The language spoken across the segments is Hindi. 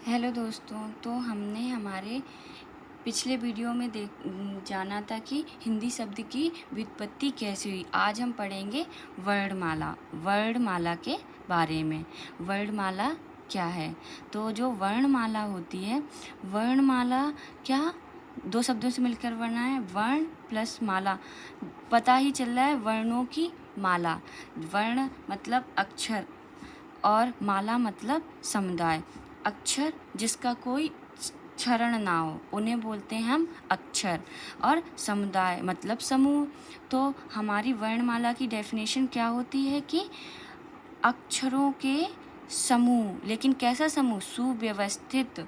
हेलो दोस्तों, तो हमने हमारे पिछले वीडियो में जाना था कि हिंदी शब्द की व्युत्पत्ति कैसे हुई। आज हम पढ़ेंगे वर्णमाला। वर्णमाला के बारे में। वर्णमाला क्या है? तो जो वर्णमाला होती है, वर्णमाला क्या दो शब्दों से मिलकर बना है, वर्ण प्लस माला। पता ही चल रहा है वर्णों की माला। वर्ण मतलब अक्षर और माला मतलब समुदाय। अक्षर जिसका कोई क्षरण ना हो उन्हें बोलते हैं हम अक्षर, और समुदाय मतलब समूह। तो हमारी वर्णमाला की डेफिनेशन क्या होती है कि अक्षरों के समूह। लेकिन कैसा समूह? सुव्यवस्थित।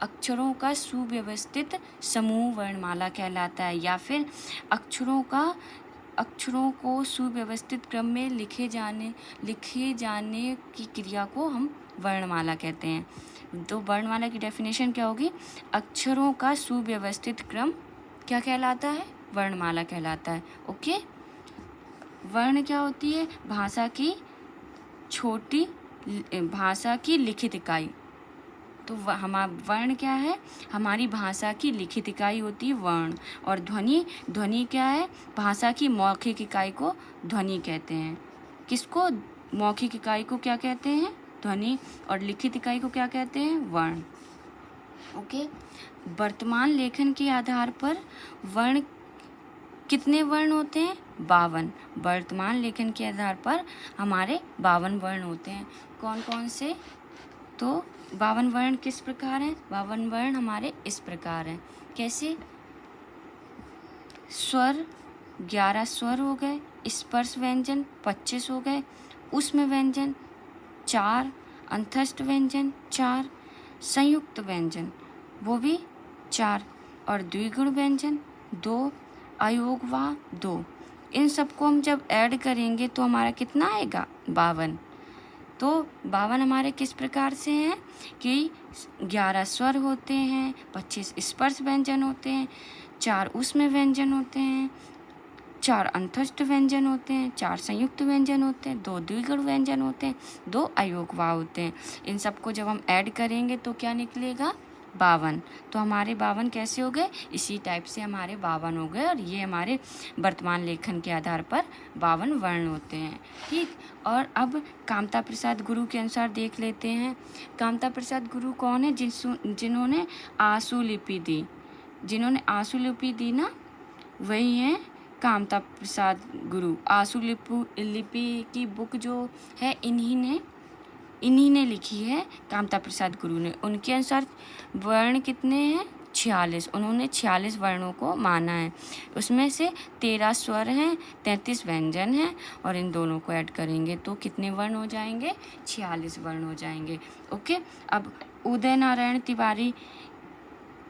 अक्षरों का सुव्यवस्थित समूह वर्णमाला कहलाता है। या फिर अक्षरों को सुव्यवस्थित क्रम में लिखे जाने की क्रिया को हम वर्णमाला कहते हैं। तो वर्णमाला की डेफिनेशन क्या होगी? अक्षरों का सुव्यवस्थित क्रम क्या कहलाता है? वर्णमाला कहलाता है। ओके। वर्ण क्या होती है? भाषा की लिखित इकाई। तो वर्ण क्या है? हमारी भाषा की लिखित इकाई होती है वर्ण। और ध्वनि क्या है? भाषा की मौखिक इकाई को ध्वनि कहते हैं। किसको? मौखिक इकाई को क्या कहते हैं? ध्वनि। और लिखित इकाई को क्या कहते हैं? वर्ण। ओके। वर्तमान लेखन के आधार पर वर्ण कितने वर्ण होते हैं? 52। वर्तमान लेखन के आधार पर हमारे 52 वर्ण होते हैं। कौन कौन से? तो 52 वर्ण किस प्रकार हैं? 52 वर्ण हमारे इस प्रकार हैं। कैसे? स्वर 11 स्वर हो गए, स्पर्श व्यंजन 25 हो गए, ऊष्म व्यंजन 4, अंतस्थ व्यंजन 4, संयुक्त व्यंजन वो भी 4, और द्विगुण व्यंजन 2, अयोगवा 2। इन सबको हम जब ऐड करेंगे तो हमारा कितना आएगा? 52। तो 52 हमारे किस प्रकार से हैं कि 11 स्वर होते हैं, 25 स्पर्श व्यंजन होते हैं, 4 ऊष्म व्यंजन होते हैं, 4 अंतस्थ व्यंजन होते हैं, 4 संयुक्त व्यंजन होते हैं, 2 द्विगुण व्यंजन होते हैं, 2 अयोगवा होते हैं। इन सबको जब हम ऐड करेंगे तो क्या निकलेगा? 52। तो हमारे 52 कैसे हो गए? इसी टाइप से हमारे 52 हो गए। और ये हमारे वर्तमान लेखन के आधार पर 52 वर्ण होते हैं। ठीक। और अब कामता प्रसाद गुरु के अनुसार देख लेते हैं। कामता प्रसाद गुरु कौन है? जिन्होंने आशु लिपि दी। जिन्होंने आशु लिपि दी ना, वही हैं कामता प्रसाद गुरु। आशु लिपि की बुक जो है इन्हीं ने लिखी है, कामता प्रसाद गुरु ने। उनके अनुसार वर्ण कितने हैं? 46। उन्होंने 46 वर्णों को माना है। उसमें से 13 स्वर हैं, 33 व्यंजन हैं, और इन दोनों को ऐड करेंगे तो कितने वर्ण हो जाएंगे? 46 वर्ण हो जाएंगे। ओके। अब उदय नारायण तिवारी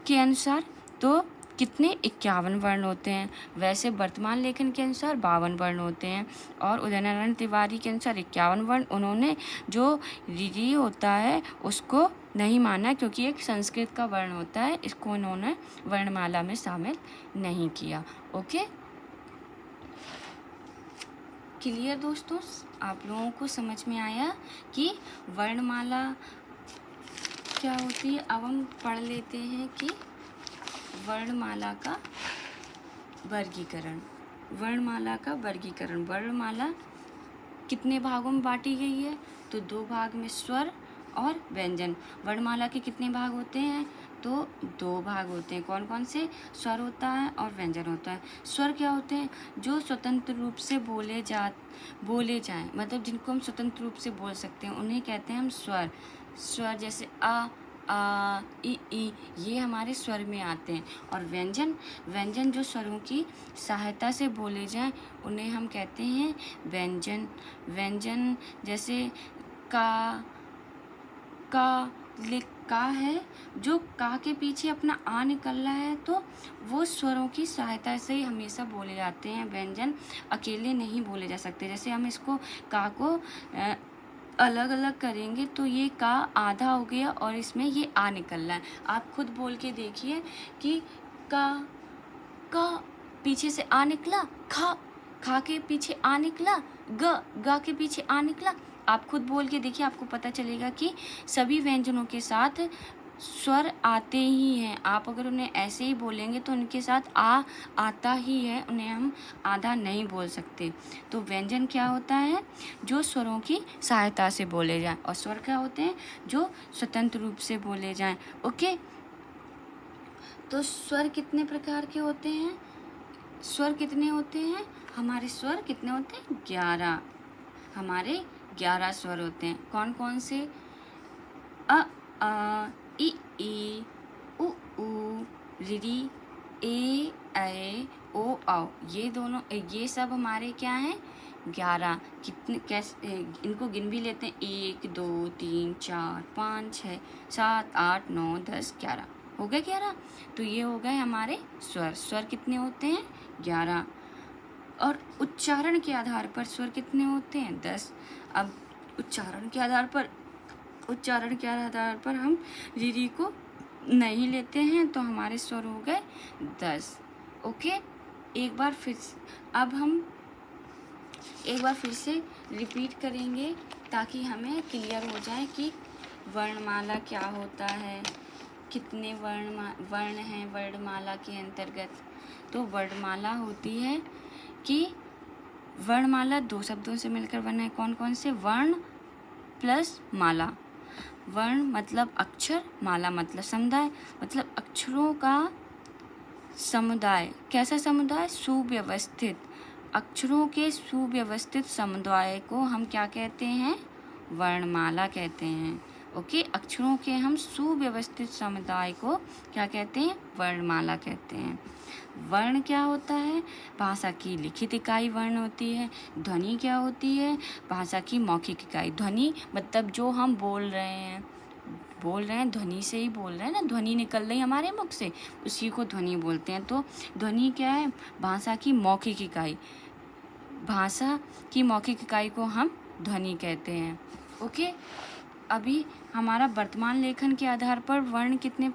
के अनुसार तो कितने? 51 वर्ण होते हैं। वैसे वर्तमान लेखन के अनुसार 52 वर्ण होते हैं, और उदय नारायण तिवारी के अनुसार 51 वर्ण। उन्होंने जो री होता है उसको नहीं माना, क्योंकि एक संस्कृत का वर्ण होता है, इसको उन्होंने वर्णमाला में शामिल नहीं किया। ओके। क्लियर दोस्तों? आप लोगों को समझ में आया कि वर्णमाला क्या होती है? अब हम पढ़ लेते हैं कि वर्णमाला का वर्गीकरण। वर्णमाला कितने भागों में बांटी गई है? तो 2 भाग में, स्वर और व्यंजन। वर्णमाला के कितने भाग होते हैं? तो 2 भाग होते हैं। कौन कौन से? स्वर होता है और व्यंजन होता है। स्वर क्या होते हैं? जो स्वतंत्र रूप से बोले जाएं, मतलब जिनको हम स्वतंत्र रूप से बोल सकते हैं, उन्हें कहते हैं हम स्वर। स्वर जैसे आ ई, ये हमारे स्वर में आते हैं। और व्यंजन जो स्वरों की सहायता से बोले जाएं, उन्हें हम कहते हैं व्यंजन जैसे का है, जो का के पीछे अपना आ निकल रहा है, तो वो स्वरों की सहायता से ही हमेशा बोले जाते हैं। व्यंजन अकेले नहीं बोले जा सकते। जैसे हम इसको का को अलग अलग करेंगे तो ये का आधा हो गया और इसमें ये आ निकल रहा है। आप खुद बोल के देखिए कि का पीछे से आ निकला, खा के पीछे आ निकला, ग के पीछे आ निकला, आप खुद बोल के देखिए, आपको पता चलेगा कि सभी व्यंजनों के साथ स्वर आते ही हैं। आप अगर उन्हें ऐसे ही बोलेंगे तो उनके साथ आ आता ही है, उन्हें हम आधा नहीं बोल सकते। तो व्यंजन क्या होता है? जो स्वरों की सहायता से बोले जाएं, और स्वर क्या होते हैं? जो स्वतंत्र रूप से बोले जाएं। ओके, तो स्वर कितने प्रकार के होते हैं? स्वर कितने होते हैं? हमारे स्वर कितने होते हैं? 11। हमारे 11 स्वर होते हैं। कौन कौन से? अ आ इ ई उ ऊ रि री ए ऐ ओ औ। ये सब हमारे क्या हैं? 11। कितने कैसे इनको गिन भी लेते हैं? 1 2 3 4 5 6 7 8 9 10 11। हो गए 11। तो ये हो गए हमारे स्वर। स्वर कितने होते हैं? 11। और उच्चारण के आधार पर स्वर कितने होते हैं? 10। अब उच्चारण के आधार पर हम रीरी को नहीं लेते हैं, तो हमारे स्वर हो गए 10। ओके, एक बार फिर से रिपीट करेंगे ताकि हमें क्लियर हो जाए कि वर्णमाला क्या होता है, कितने वर्ण हैं वर्णमाला के अंतर्गत। तो वर्णमाला होती है कि वर्णमाला 2 शब्दों से मिलकर बना है। कौन कौन से? वर्ण प्लस माला। वर्ण मतलब अक्षर, माला मतलब समुदाय, मतलब अक्षरों का समुदाय। कैसा समुदाय? सुव्यवस्थित। अक्षरों के सुव्यवस्थित समुदाय को हम क्या कहते हैं? वर्णमाला कहते हैं। ओके, अक्षरों के हम सुव्यवस्थित समुदाय को क्या कहते हैं? वर्णमाला कहते हैं। वर्ण क्या होता है? भाषा की लिखित इकाई वर्ण होती है। ध्वनि क्या होती है? भाषा की मौखिक इकाई। ध्वनि मतलब जो हम बोल रहे हैं, ध्वनि से ही बोल रहे हैं ना, ध्वनि निकल रही हमारे मुख से, उसी को ध्वनि बोलते हैं। तो ध्वनि क्या है? भाषा की मौखिक इकाई। भाषा की मौखिक इकाई को हम ध्वनि कहते हैं। ओके, अभी हमारा वर्तमान लेखन के आधार पर वर्ण कितने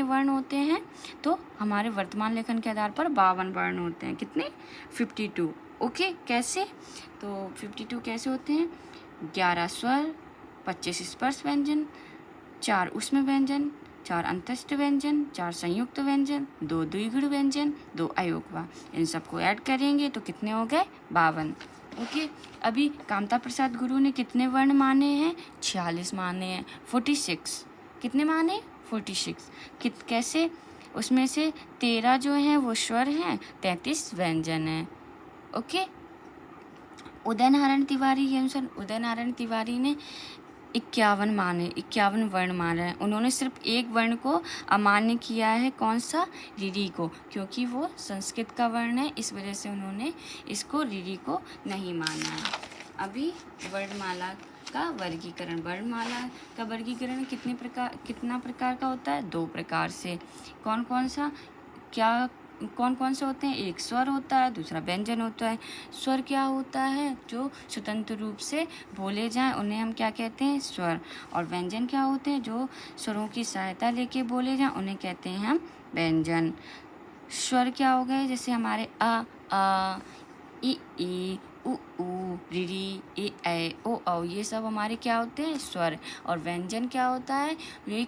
वर्ण होते हैं? तो हमारे वर्तमान लेखन के आधार पर 52 वर्ण होते हैं। कितने? 52। ओके, कैसे? तो 52 कैसे होते हैं? 11 स्वर, 25 स्पर्श व्यंजन, 4 ऊष्म व्यंजन, 4 अंतस्थ व्यंजन, 4 संयुक्त व्यंजन, 2 द्विगुण व्यंजन, 2 अयोगवा। इन सबको ऐड करेंगे तो कितने हो गए? 52। ओके, अभी कामता प्रसाद गुरु ने कितने वर्ण माने हैं? 46 माने हैं। 46 कितने माने? 46। कैसे? उसमें से 13 जो हैं वो स्वर हैं, 33 व्यंजन हैं। ओके, उदय नारायण तिवारी के अनुसार उदय नारायण तिवारी ने 51 वर्ण माने हैं। उन्होंने सिर्फ एक वर्ण को अमान्य किया है। कौन सा? रीरी को, क्योंकि वो संस्कृत का वर्ण है, इस वजह से उन्होंने इसको रीरी को नहीं माना है। अभी वर्णमाला का वर्गीकरण। वर्णमाला का वर्गीकरण कितना प्रकार का होता है? 2 प्रकार से। कौन कौन से होते हैं? एक स्वर होता है, दूसरा व्यंजन होता है। स्वर क्या होता है? जो स्वतंत्र रूप से बोले जाएं, उन्हें हम क्या कहते हैं? स्वर। और व्यंजन क्या होते हैं? जो स्वरों की सहायता लेके बोले जाएं, उन्हें कहते हैं हम व्यंजन। स्वर क्या हो गए? जैसे हमारे आ इ ई उ ऊ रि री ए ऐ ओ औ, ये सब हमारे क्या होते हैं? स्वर। और व्यंजन क्या होता है? ये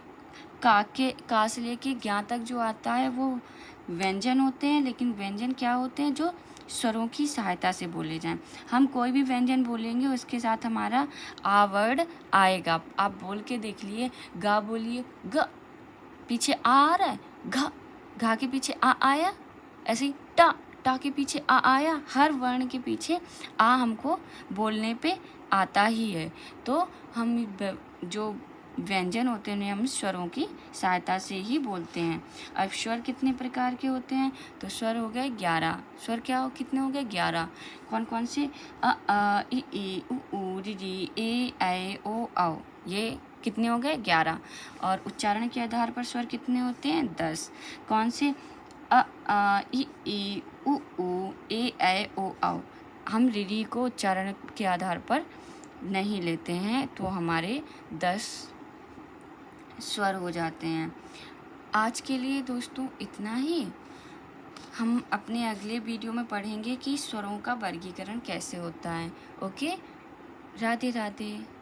का से लेके ज्ञा तक जो आता है वो व्यंजन होते हैं। लेकिन व्यंजन क्या होते हैं? जो स्वरों की सहायता से बोले जाएं। हम कोई भी व्यंजन बोलेंगे उसके साथ हमारा आ वर्ड आएगा। आप बोल के देख लिए। गा बोलिए, ग, पीछे आ रहा है, घा के पीछे आ आया, ऐसे ही टा के पीछे आ आया। हर वर्ण के पीछे आ हमको बोलने पे आता ही है। तो हम जो व्यंजन होते हैं हम स्वरों की सहायता से ही बोलते हैं। अब स्वर कितने प्रकार के होते हैं? तो स्वर हो गए 11। स्वर कितने हो गए? 11। कौन कौन से? अ इ ई उ ऊ रि री ए ऐ ओ औ, ये कितने हो गए? 11। और उच्चारण के आधार पर स्वर कितने होते हैं? 10। कौन से? अ इ ई उ ऊ ए ऐ ओ औ। हम री को उच्चारण के आधार पर नहीं लेते हैं, तो हमारे 10 स्वर हो जाते हैं। आज के लिए दोस्तों इतना ही। हम अपने अगले वीडियो में पढ़ेंगे कि स्वरों का वर्गीकरण कैसे होता है। ओके, राधे राधे।